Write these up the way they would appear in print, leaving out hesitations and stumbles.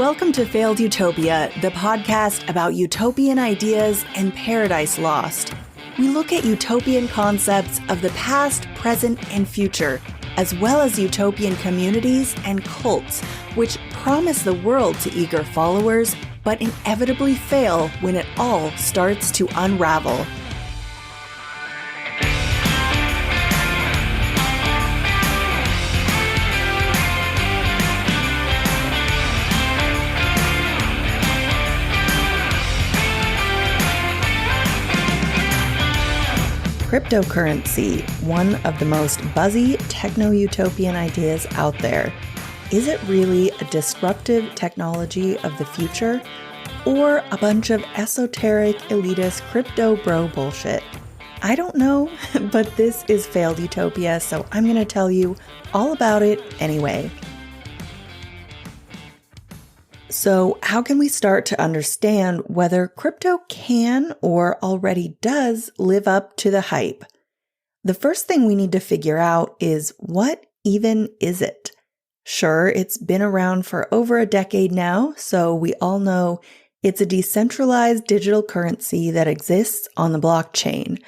Welcome to Failed Utopia, the podcast about utopian ideas and paradise lost. We look at utopian concepts of the past, present, and future, as well as utopian communities and cults, which promise the world to eager followers, but inevitably fail when it all starts to unravel. Cryptocurrency, one of the most buzzy techno-utopian ideas out there. Is it really a disruptive technology of the future, or a bunch of esoteric, elitist crypto bro bullshit? I don't know, but this is Failed Utopia, so I'm going to tell you all about it anyway. So how can we start to understand whether crypto can or already does live up to the hype? The first thing we need to figure out is, what even is it? Sure, it's been around for over a decade now, so we all know it's a decentralized digital currency that exists on the blockchain.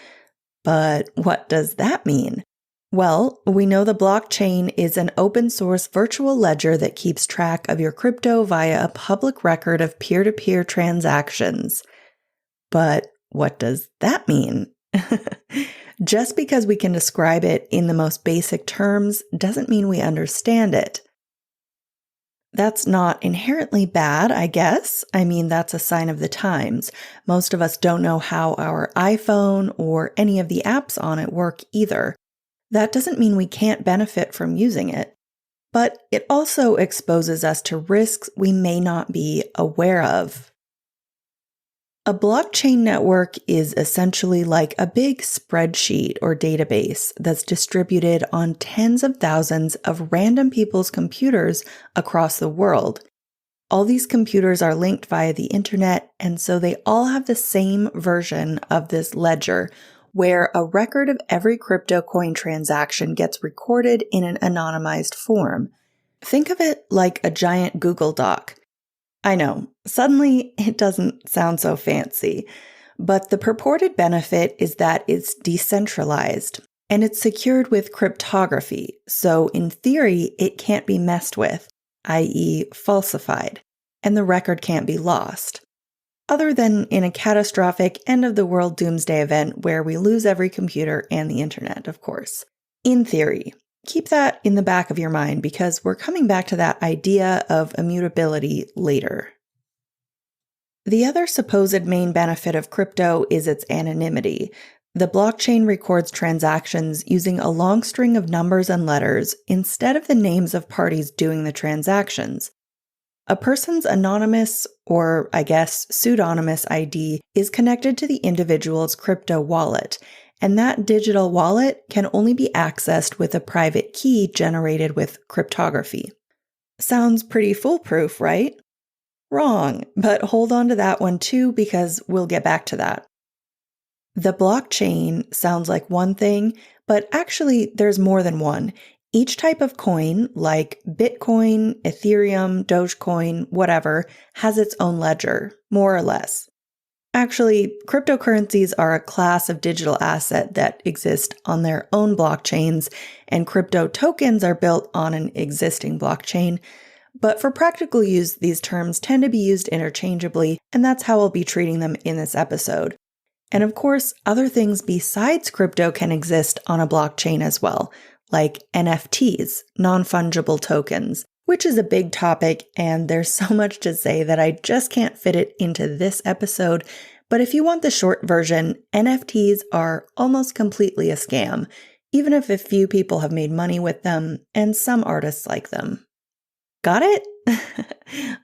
But what does that mean? Well, we know the blockchain is an open source virtual ledger that keeps track of your crypto via a public record of peer-to-peer transactions. But what does that mean? Just because we can describe it in the most basic terms doesn't mean we understand it. That's not inherently bad, I guess. I mean, that's a sign of the times. Most of us don't know how our iPhone or any of the apps on it work either. That doesn't mean we can't benefit from using it, but it also exposes us to risks we may not be aware of. A blockchain network is essentially like a big spreadsheet or database that's distributed on tens of thousands of random people's computers across the world. All these computers are linked via the internet, and so they all have the same version of this ledger, where a record of every crypto coin transaction gets recorded in an anonymized form. Think of it like a giant Google Doc. I know, suddenly it doesn't sound so fancy, but the purported benefit is that it's decentralized, and it's secured with cryptography, so in theory it can't be messed with, i.e. falsified, and the record can't be lost. Other than in a catastrophic end-of-the-world doomsday event where we lose every computer and the internet, of course. In theory. Keep that in the back of your mind because we're coming back to that idea of immutability later. The other supposed main benefit of crypto is its anonymity. The blockchain records transactions using a long string of numbers and letters instead of the names of parties doing the transactions. A person's anonymous, or I guess pseudonymous ID is connected to the individual's crypto wallet, and that digital wallet can only be accessed with a private key generated with cryptography. Sounds pretty foolproof, right? Wrong, but hold on to that one too because we'll get back to that. The blockchain sounds like one thing, but actually there's more than one. Each type of coin, like Bitcoin, Ethereum, Dogecoin, whatever, has its own ledger, more or less. Actually, cryptocurrencies are a class of digital asset that exist on their own blockchains, and crypto tokens are built on an existing blockchain. But for practical use, these terms tend to be used interchangeably, and that's how I'll be treating them in this episode. And of course, other things besides crypto can exist on a blockchain as well, like NFTs, non-fungible tokens, which is a big topic, and there's so much to say that I just can't fit it into this episode. But if you want the short version, NFTs are almost completely a scam, even if a few people have made money with them, and some artists like them. Got it?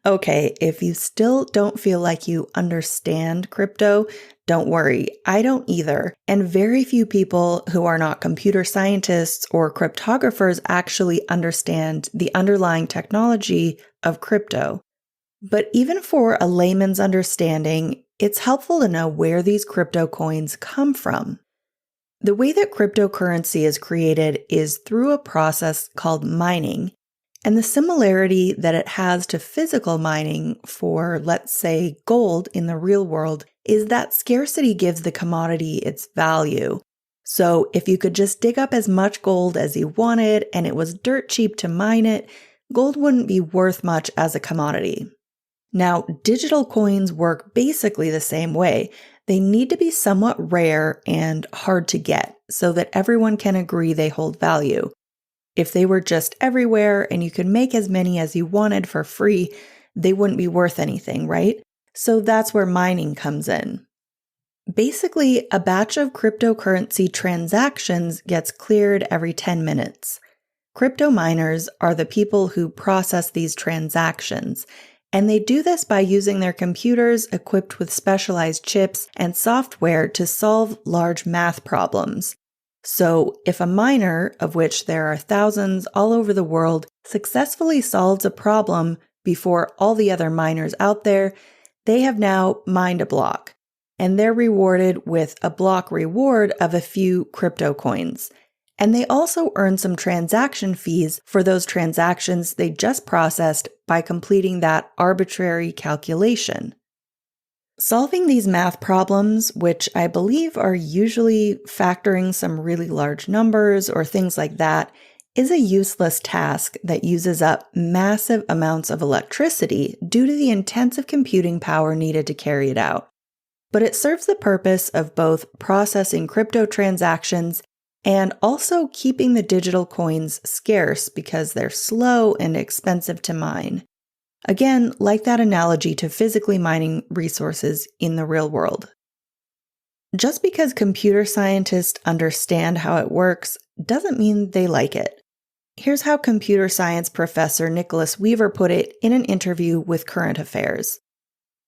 Okay, if you still don't feel like you understand crypto, don't worry, I don't either. And very few people who are not computer scientists or cryptographers actually understand the underlying technology of crypto. But even for a layman's understanding, it's helpful to know where these crypto coins come from. The way that cryptocurrency is created is through a process called mining. And the similarity that it has to physical mining for, let's say, gold in the real world is that scarcity gives the commodity its value. So if you could just dig up as much gold as you wanted and it was dirt cheap to mine it, gold wouldn't be worth much as a commodity. Now, digital coins work basically the same way. They need to be somewhat rare and hard to get so that everyone can agree they hold value. If they were just everywhere and you could make as many as you wanted for free, they wouldn't be worth anything, right? So that's where mining comes in. Basically, a batch of cryptocurrency transactions gets cleared every 10 minutes. Crypto miners are the people who process these transactions, and they do this by using their computers equipped with specialized chips and software to solve large math problems. So, if a miner, of which there are thousands all over the world, successfully solves a problem before all the other miners out there, they have now mined a block. And they're rewarded with a block reward of a few crypto coins. And they also earn some transaction fees for those transactions they just processed by completing that arbitrary calculation. Solving these math problems, which I believe are usually factoring some really large numbers or things like that, is a useless task that uses up massive amounts of electricity due to the intensive computing power needed to carry it out. But it serves the purpose of both processing crypto transactions and also keeping the digital coins scarce because they're slow and expensive to mine. Again, like that analogy to physically mining resources in the real world. Just because computer scientists understand how it works doesn't mean they like it. Here's how computer science professor Nicholas Weaver put it in an interview with Current Affairs.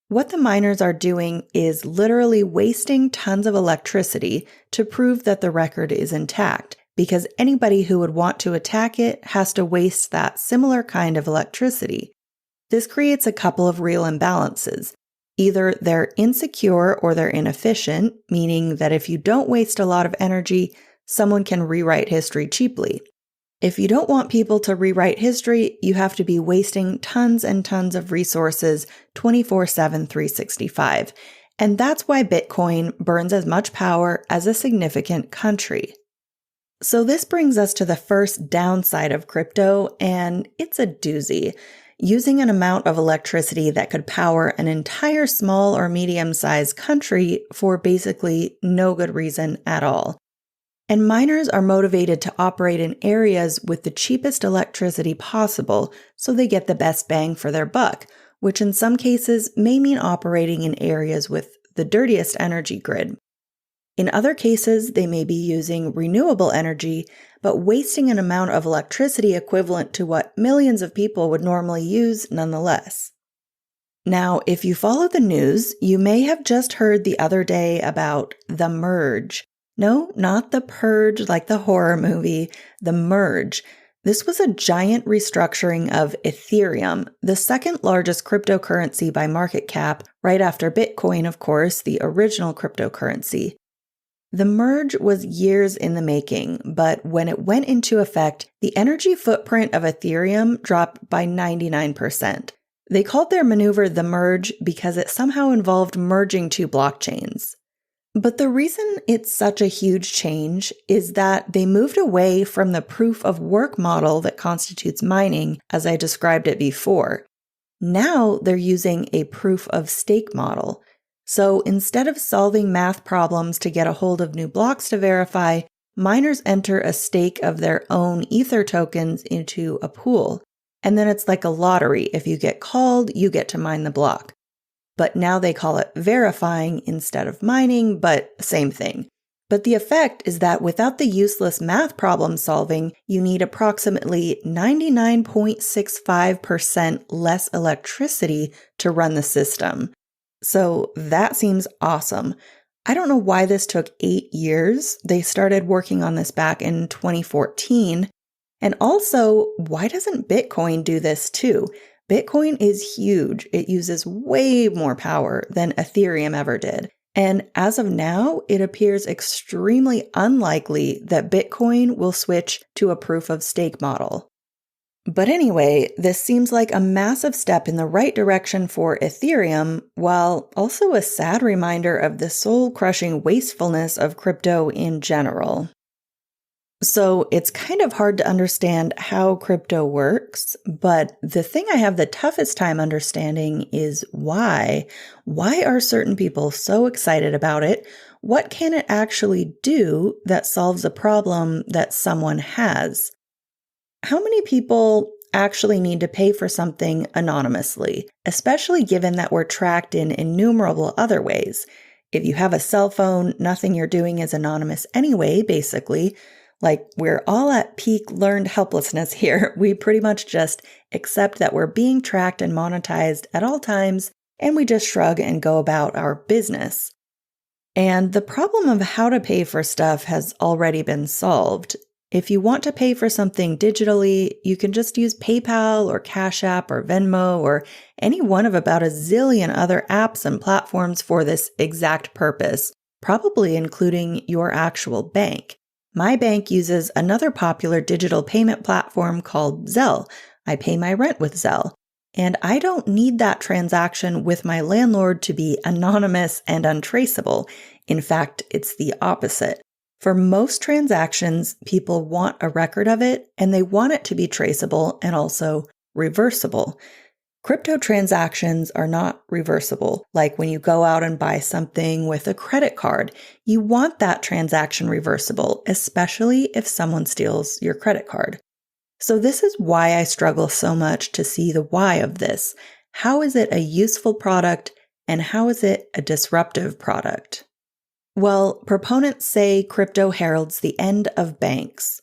What the miners are doing is literally wasting tons of electricity to prove that the record is intact, because anybody who would want to attack it has to waste that similar kind of electricity. This creates a couple of real imbalances. Either they're insecure or they're inefficient, meaning that if you don't waste a lot of energy, someone can rewrite history cheaply. If you don't want people to rewrite history, you have to be wasting tons and tons of resources 24/7, 365. And that's why Bitcoin burns as much power as a significant country. So this brings us to the first downside of crypto, and it's a doozy. Using an amount of electricity that could power an entire small or medium-sized country for basically no good reason at all. And miners are motivated to operate in areas with the cheapest electricity possible so they get the best bang for their buck, which in some cases may mean operating in areas with the dirtiest energy grid. In other cases, they may be using renewable energy, but wasting an amount of electricity equivalent to what millions of people would normally use nonetheless. Now, if you follow the news, you may have just heard the other day about the merge. No, not the purge like the horror movie, the merge. This was a giant restructuring of Ethereum, the second largest cryptocurrency by market cap, right after Bitcoin, of course, the original cryptocurrency. The merge was years in the making, but when it went into effect, the energy footprint of Ethereum dropped by 99%. They called their maneuver the merge because it somehow involved merging two blockchains. But the reason it's such a huge change is that they moved away from the proof of work model that constitutes mining, as I described it before. Now they're using a proof of stake model. So instead of solving math problems to get a hold of new blocks to verify, miners enter a stake of their own Ether tokens into a pool. And then it's like a lottery. If you get called, you get to mine the block. But now they call it verifying instead of mining, but same thing. But the effect is that without the useless math problem solving, you need approximately 99.65% less electricity to run the system. So that seems awesome. I don't know why this took 8 years. They started working on this back in 2014. And also, why doesn't Bitcoin do this too? Bitcoin is huge. It uses way more power than Ethereum ever did. And as of now, it appears extremely unlikely that Bitcoin will switch to a proof of stake model. But anyway, this seems like a massive step in the right direction for Ethereum, while also a sad reminder of the soul-crushing wastefulness of crypto in general. So it's kind of hard to understand how crypto works, but the thing I have the toughest time understanding is why. Why are certain people so excited about it? What can it actually do that solves a problem that someone has? How many people actually need to pay for something anonymously, especially given that we're tracked in innumerable other ways? If you have a cell phone, nothing you're doing is anonymous anyway, basically. Like, we're all at peak learned helplessness here. We pretty much just accept that we're being tracked and monetized at all times, and we just shrug and go about our business. And the problem of how to pay for stuff has already been solved. If you want to pay for something digitally, you can just use PayPal or Cash App or Venmo or any one of about a zillion other apps and platforms for this exact purpose, probably including your actual bank. My bank uses another popular digital payment platform called Zelle. I pay my rent with Zelle. And I don't need that transaction with my landlord to be anonymous and untraceable. In fact, it's the opposite. For most transactions, people want a record of it, and they want it to be traceable and also reversible. Crypto transactions are not reversible. Like when you go out and buy something with a credit card, you want that transaction reversible, especially if someone steals your credit card. So this is why I struggle so much to see the why of this. How is it a useful product, and how is it a disruptive product? Well, proponents say crypto heralds the end of banks,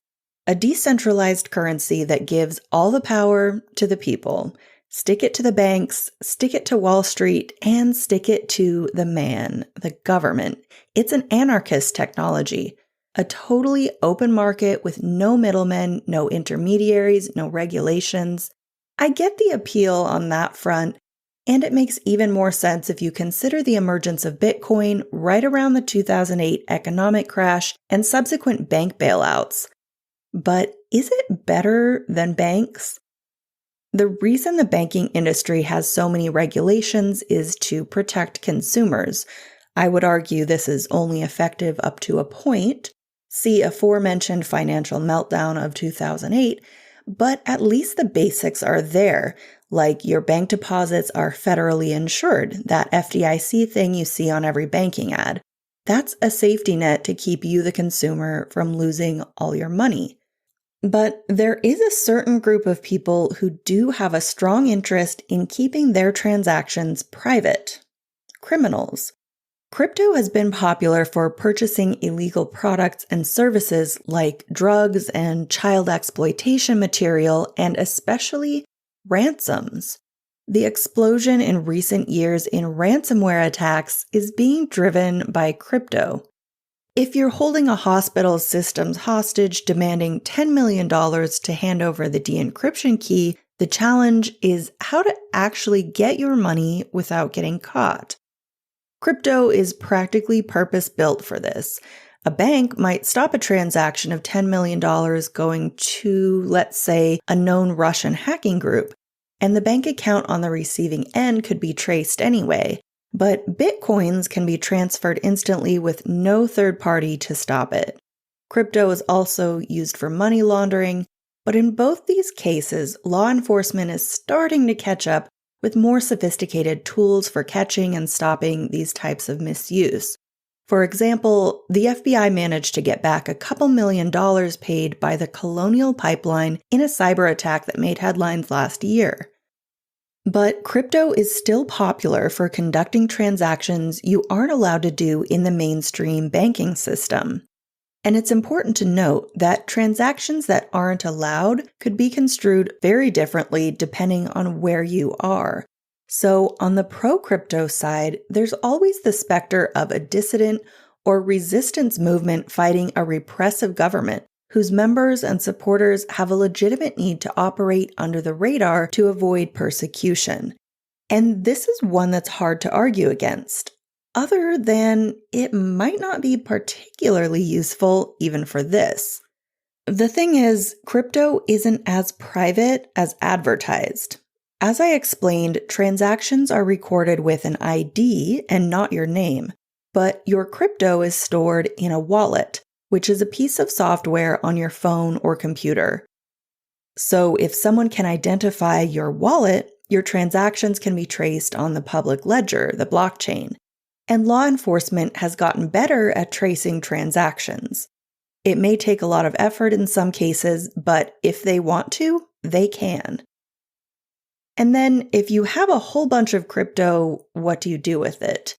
a decentralized currency that gives all the power to the people. Stick it to the banks, stick it to Wall Street, and stick it to the man, the government. It's an anarchist technology, a totally open market with no middlemen, no intermediaries, no regulations. I get the appeal on that front, and it makes even more sense if you consider the emergence of Bitcoin right around the 2008 economic crash and subsequent bank bailouts. But is it better than banks? The reason the banking industry has so many regulations is to protect consumers. I would argue this is only effective up to a point. See aforementioned financial meltdown of 2008, but at least the basics are there, like your bank deposits are federally insured, that FDIC thing you see on every banking ad. That's a safety net to keep you, the consumer, from losing all your money. But there is a certain group of people who do have a strong interest in keeping their transactions private. Criminals. Crypto has been popular for purchasing illegal products and services like drugs and child exploitation material, and especially ransoms. The explosion in recent years in ransomware attacks is being driven by crypto. If you're holding a hospital's systems hostage demanding $10 million to hand over the de-encryption key, the challenge is how to actually get your money without getting caught. Crypto is practically purpose-built for this. A bank might stop a transaction of $10 million going to, let's say, a known Russian hacking group, and the bank account on the receiving end could be traced anyway. But Bitcoins can be transferred instantly with no third party to stop it. Crypto is also used for money laundering, but in both these cases, law enforcement is starting to catch up with more sophisticated tools for catching and stopping these types of misuse. For example, the FBI managed to get back a couple $1 million paid by the Colonial Pipeline in a cyber attack that made headlines last year. But crypto is still popular for conducting transactions you aren't allowed to do in the mainstream banking system. And it's important to note that transactions that aren't allowed could be construed very differently depending on where you are. So on the pro-crypto side, there's always the specter of a dissident or resistance movement fighting a repressive government, whose members and supporters have a legitimate need to operate under the radar to avoid persecution. And this is one that's hard to argue against, other than it might not be particularly useful even for this. The thing is, crypto isn't as private as advertised. As I explained, transactions are recorded with an ID and not your name, but your crypto is stored in a wallet, which is a piece of software on your phone or computer. So if someone can identify your wallet, your transactions can be traced on the public ledger, the blockchain. And law enforcement has gotten better at tracing transactions. It may take a lot of effort in some cases, but if they want to, they can. And then if you have a whole bunch of crypto, what do you do with it?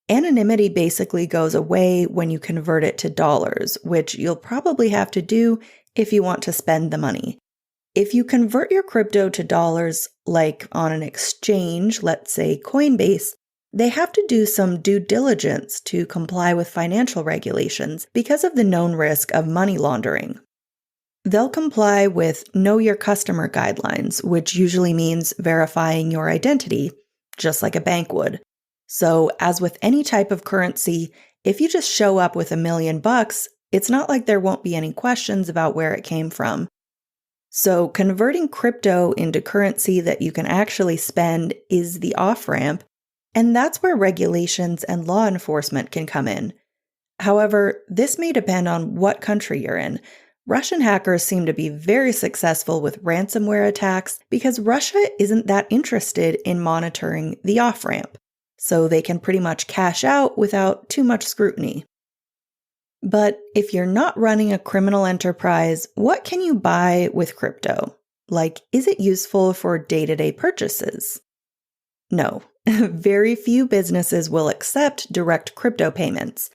Anonymity basically goes away when you convert it to dollars, which you'll probably have to do if you want to spend the money. If you convert your crypto to dollars, like on an exchange, let's say Coinbase, they have to do some due diligence to comply with financial regulations because of the known risk of money laundering. They'll comply with Know Your Customer guidelines, which usually means verifying your identity, just like a bank would. So, as with any type of currency, if you just show up with $1 million, it's not like there won't be any questions about where it came from. So, converting crypto into currency that you can actually spend is the off-ramp, and that's where regulations and law enforcement can come in. However, this may depend on what country you're in. Russian hackers seem to be very successful with ransomware attacks because Russia isn't that interested in monitoring the off-ramp, so they can pretty much cash out without too much scrutiny. But if you're not running a criminal enterprise, what can you buy with crypto? Like, is it useful for day-to-day purchases? No, very few businesses will accept direct crypto payments.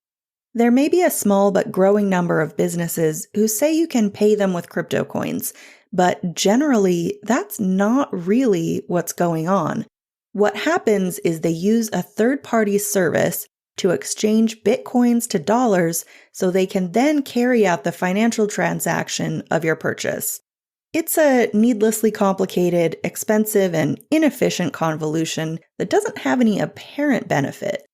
There may be a small but growing number of businesses who say you can pay them with crypto coins, but generally, that's not really what's going on. What happens is they use a third-party service to exchange bitcoins to dollars so they can then carry out the financial transaction of your purchase. It's a needlessly complicated, expensive, and inefficient convolution that doesn't have any apparent benefit.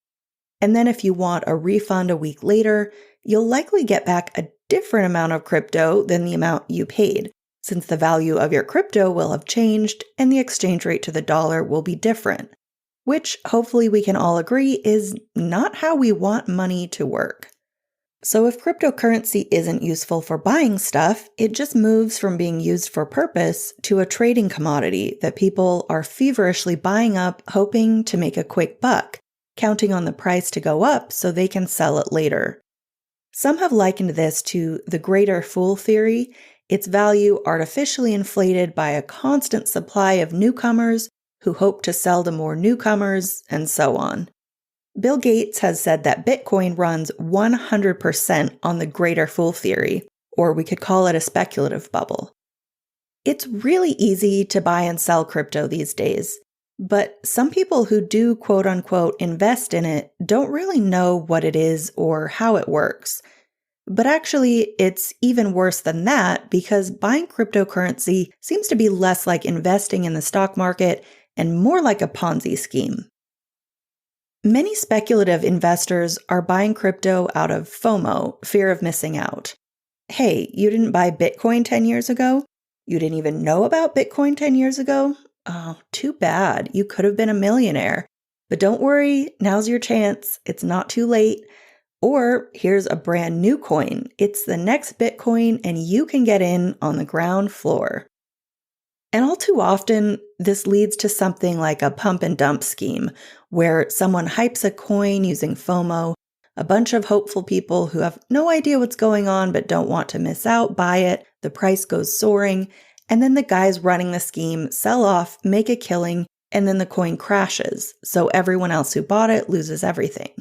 And then if you want a refund a week later, you'll likely get back a different amount of crypto than the amount you paid, since the value of your crypto will have changed and the exchange rate to the dollar will be different, which hopefully we can all agree is not how we want money to work. So if cryptocurrency isn't useful for buying stuff, it just moves from being used for purpose to a trading commodity that people are feverishly buying up, hoping to make a quick buck, counting on the price to go up so they can sell it later. Some have likened this to the greater fool theory, its value artificially inflated by a constant supply of newcomers who hope to sell to more newcomers, and so on. Bill Gates has said that Bitcoin runs 100% on the greater fool theory, or we could call it a speculative bubble. It's really easy to buy and sell crypto these days, but some people who do quote-unquote invest in it don't really know what it is or how it works. But actually, it's even worse than that because buying cryptocurrency seems to be less like investing in the stock market and more like a Ponzi scheme. Many speculative investors are buying crypto out of FOMO, fear of missing out. Hey, you didn't buy Bitcoin 10 years ago? You didn't even know about Bitcoin 10 years ago? Oh, too bad. You could have been a millionaire. But don't worry, now's your chance. It's not too late. Or here's a brand new coin. It's the next Bitcoin and you can get in on the ground floor. And all too often, this leads to something like a pump and dump scheme, where someone hypes a coin using FOMO, a bunch of hopeful people who have no idea what's going on but don't want to miss out buy it, the price goes soaring, and then the guys running the scheme sell off, make a killing, and then the coin crashes, so everyone else who bought it loses everything.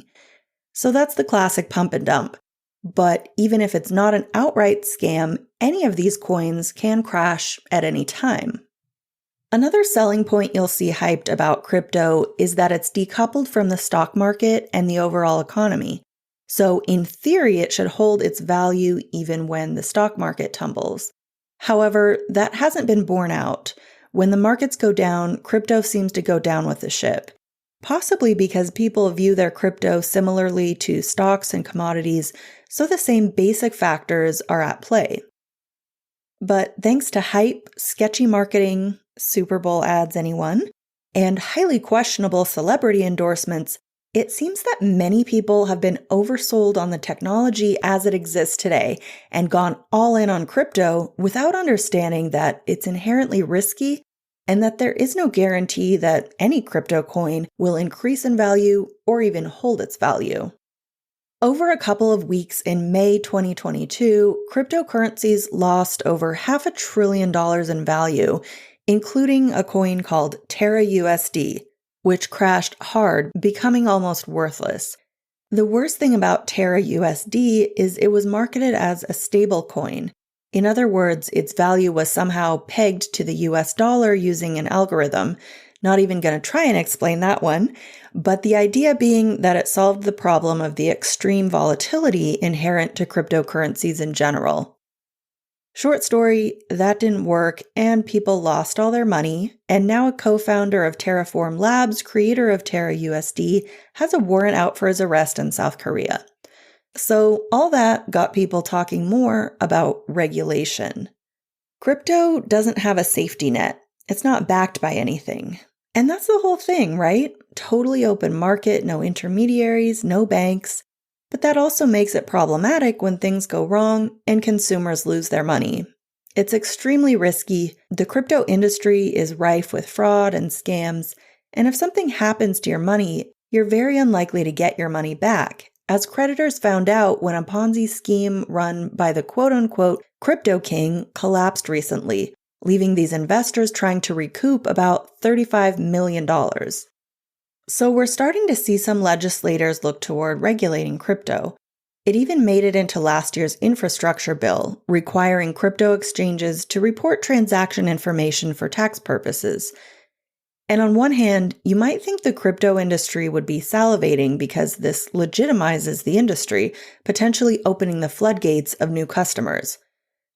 So that's the classic pump and dump. But even if it's not an outright scam, any of these coins can crash at any time. Another selling point you'll see hyped about crypto is that it's decoupled from the stock market and the overall economy. So in theory, it should hold its value even when the stock market tumbles. However, that hasn't been borne out. When the markets go down, crypto seems to go down with the ship. Possibly because people view their crypto similarly to stocks and commodities, so the same basic factors are at play. But thanks to hype, sketchy marketing, Super Bowl ads, anyone, and highly questionable celebrity endorsements, it seems that many people have been oversold on the technology as it exists today and gone all in on crypto without understanding that it's inherently risky and that there is no guarantee that any crypto coin will increase in value or even hold its value. Over a couple of weeks in May 2022, cryptocurrencies lost over $500 billion in value, including a coin called Terra USD, which crashed hard, becoming almost worthless. The worst thing about Terra USD is it was marketed as a stable coin. In other words, its value was somehow pegged to the US dollar using an algorithm. Not even going to try and explain that one, but the idea being that it solved the problem of the extreme volatility inherent to cryptocurrencies in general. Short story, that didn't work and people lost all their money, and now a co-founder of Terraform Labs, creator of Terra USD, has a warrant out for his arrest in South Korea. So all that got people talking more about regulation. Crypto doesn't have a safety net. It's not backed by anything. And that's the whole thing, right? Totally open market, no intermediaries, no banks. But that also makes it problematic when things go wrong and consumers lose their money. It's extremely risky. The crypto industry is rife with fraud and scams. And if something happens to your money, you're very unlikely to get your money back, as creditors found out when a Ponzi scheme run by the quote-unquote crypto king collapsed recently, leaving these investors trying to recoup about $35 million. So we're starting to see some legislators look toward regulating crypto. It even made it into last year's infrastructure bill, requiring crypto exchanges to report transaction information for tax purposes. And on one hand, you might think the crypto industry would be salivating because this legitimizes the industry, potentially opening the floodgates of new customers.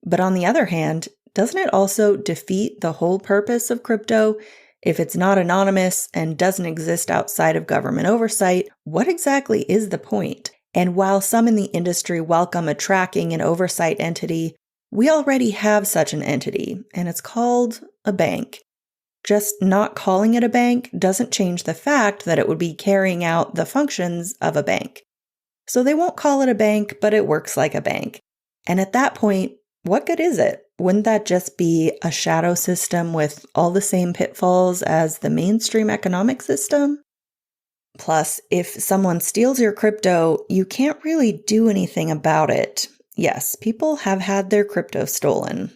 But on the other hand, doesn't it also defeat the whole purpose of crypto? If it's not anonymous and doesn't exist outside of government oversight, what exactly is the point? And while some in the industry welcome a tracking and oversight entity, we already have such an entity, and it's called a bank. Just not calling it a bank doesn't change the fact that it would be carrying out the functions of a bank. So they won't call it a bank, but it works like a bank. And at that point, what good is it? Wouldn't that just be a shadow system with all the same pitfalls as the mainstream economic system? Plus, if someone steals your crypto, you can't really do anything about it. Yes, people have had their crypto stolen.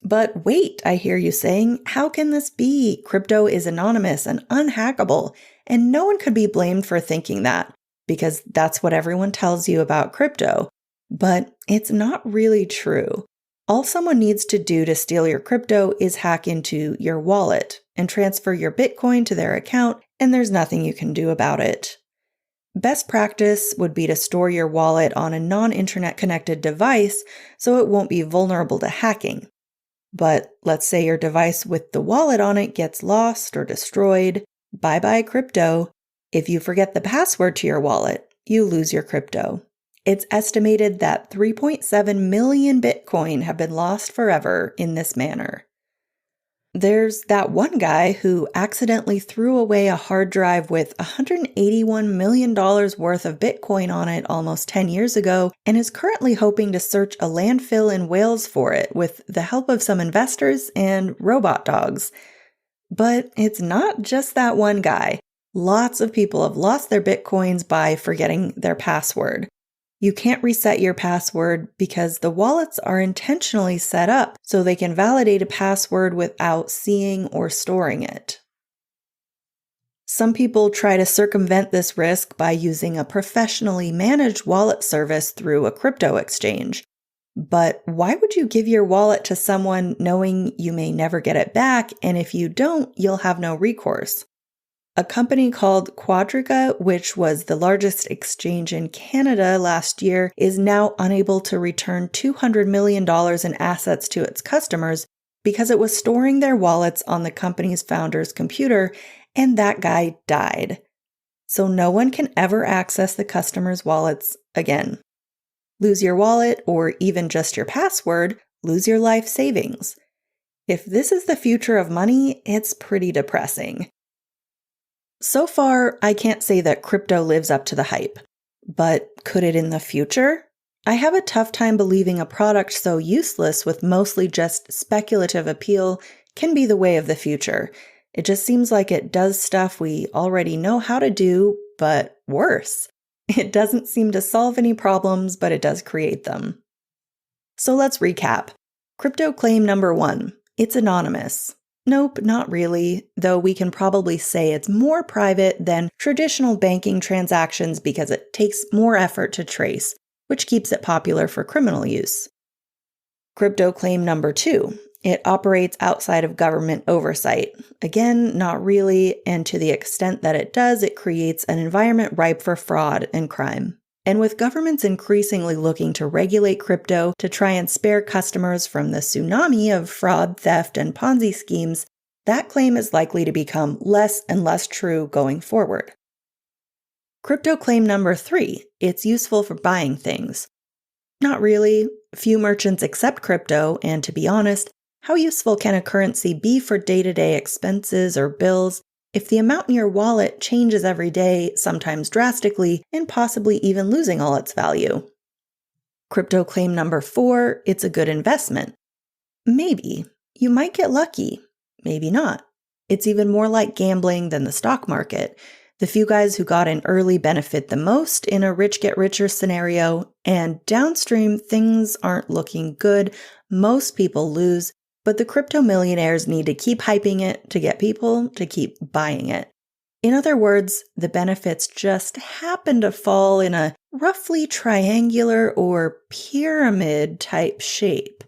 But wait, I hear you saying, how can this be? Crypto is anonymous and unhackable, and no one could be blamed for thinking that, because that's what everyone tells you about crypto. But it's not really true. All someone needs to do to steal your crypto is hack into your wallet and transfer your Bitcoin to their account, and there's nothing you can do about it. Best practice would be to store your wallet on a non-internet connected device so it won't be vulnerable to hacking. But let's say your device with the wallet on it gets lost or destroyed. Bye-bye crypto. If you forget the password to your wallet, you lose your crypto. It's estimated that 3.7 million Bitcoin have been lost forever in this manner. There's that one guy who accidentally threw away a hard drive with $181 million worth of Bitcoin on it almost 10 years ago and is currently hoping to search a landfill in Wales for it with the help of some investors and robot dogs. But it's not just that one guy. Lots of people have lost their Bitcoins by forgetting their password. You can't reset your password because the wallets are intentionally set up so they can validate a password without seeing or storing it. Some people try to circumvent this risk by using a professionally managed wallet service through a crypto exchange. But why would you give your wallet to someone knowing you may never get it back, and if you don't, you'll have no recourse? A company called Quadriga, which was the largest exchange in Canada last year, is now unable to return $200 million in assets to its customers because it was storing their wallets on the company's founder's computer, and that guy died. So no one can ever access the customer's wallets again. Lose your wallet, or even just your password, lose your life savings. If this is the future of money, it's pretty depressing. So far, I can't say that crypto lives up to the hype. But could it in the future? I have a tough time believing a product so useless with mostly just speculative appeal can be the way of the future. It just seems like it does stuff we already know how to do, but worse. It doesn't seem to solve any problems, but it does create them. So let's recap. Crypto claim number 1. It's anonymous. Nope, not really, though we can probably say it's more private than traditional banking transactions because it takes more effort to trace, which keeps it popular for criminal use. Crypto claim number 2. It operates outside of government oversight. Again, not really, and to the extent that it does, it creates an environment ripe for fraud and crime. And with governments increasingly looking to regulate crypto to try and spare customers from the tsunami of fraud, theft, and Ponzi schemes, that claim is likely to become less and less true going forward. Crypto claim number 3. It's useful for buying things. Not really. Few merchants accept crypto, and to be honest, how useful can a currency be for day-to-day expenses or bills if the amount in your wallet changes every day, sometimes drastically, and possibly even losing all its value? Crypto claim number 4, it's a good investment. Maybe. You might get lucky. Maybe not. It's even more like gambling than the stock market. The few guys who got in early benefit the most in a rich-get-richer scenario, and downstream things aren't looking good. Most people lose. But the crypto millionaires need to keep hyping it to get people to keep buying it. In other words, the benefits just happen to fall in a roughly triangular or pyramid type shape.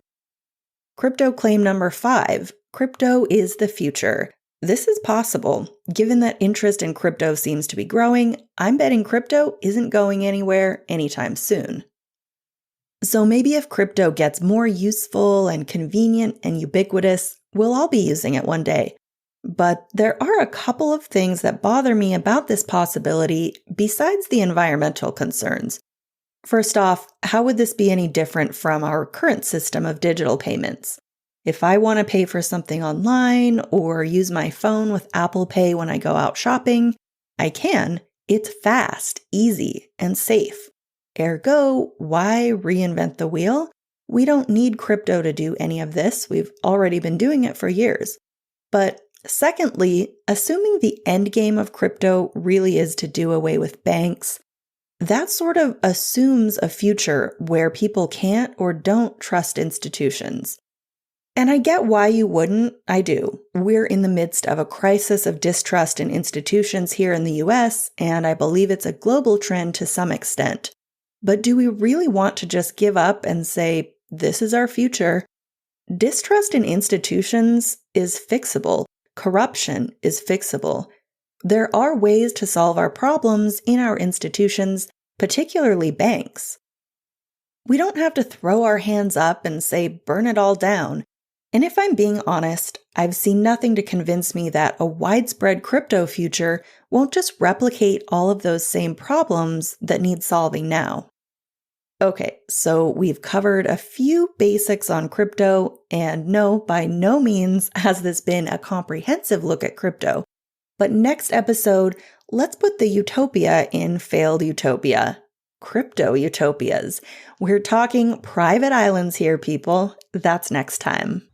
Crypto claim number 5. Crypto is the future. This is possible. Given that interest in crypto seems to be growing, I'm betting crypto isn't going anywhere anytime soon. So maybe if crypto gets more useful and convenient and ubiquitous, we'll all be using it one day. But there are a couple of things that bother me about this possibility besides the environmental concerns. First off, how would this be any different from our current system of digital payments? If I want to pay for something online or use my phone with Apple Pay when I go out shopping, I can. It's fast, easy, and safe. Ergo, why reinvent the wheel? We don't need crypto to do any of this. We've already been doing it for years. But secondly, assuming the end game of crypto really is to do away with banks, that sort of assumes a future where people can't or don't trust institutions. And I get why you wouldn't. I do. We're in the midst of a crisis of distrust in institutions here in the US, and I believe it's a global trend to some extent. But do we really want to just give up and say, this is our future? Distrust in institutions is fixable. Corruption is fixable. There are ways to solve our problems in our institutions, particularly banks. We don't have to throw our hands up and say, burn it all down. And if I'm being honest, I've seen nothing to convince me that a widespread crypto future won't just replicate all of those same problems that need solving now. Okay, so we've covered a few basics on crypto, and no, by no means has this been a comprehensive look at crypto. But next episode, let's put the utopia in failed utopia. Crypto utopias. We're talking private islands here, people. That's next time.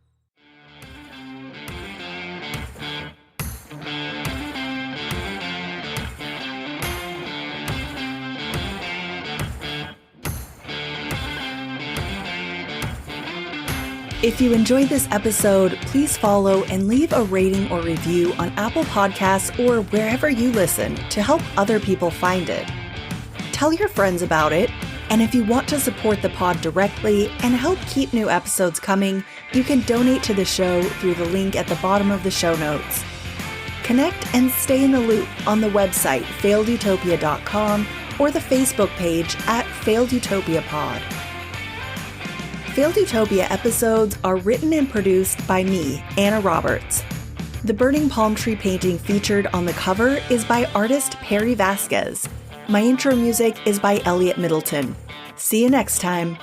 If you enjoyed this episode, please follow and leave a rating or review on Apple Podcasts or wherever you listen to help other people find it. Tell your friends about it, and if you want to support the pod directly and help keep new episodes coming, you can donate to the show through the link at the bottom of the show notes. Connect and stay in the loop on the website failedutopia.com or the Facebook page at Failed Utopia Pod. Failed Utopia episodes are written and produced by me, Anna Roberts. The burning palm tree painting featured on the cover is by artist Perry Vasquez. My intro music is by Elliot Middleton. See you next time.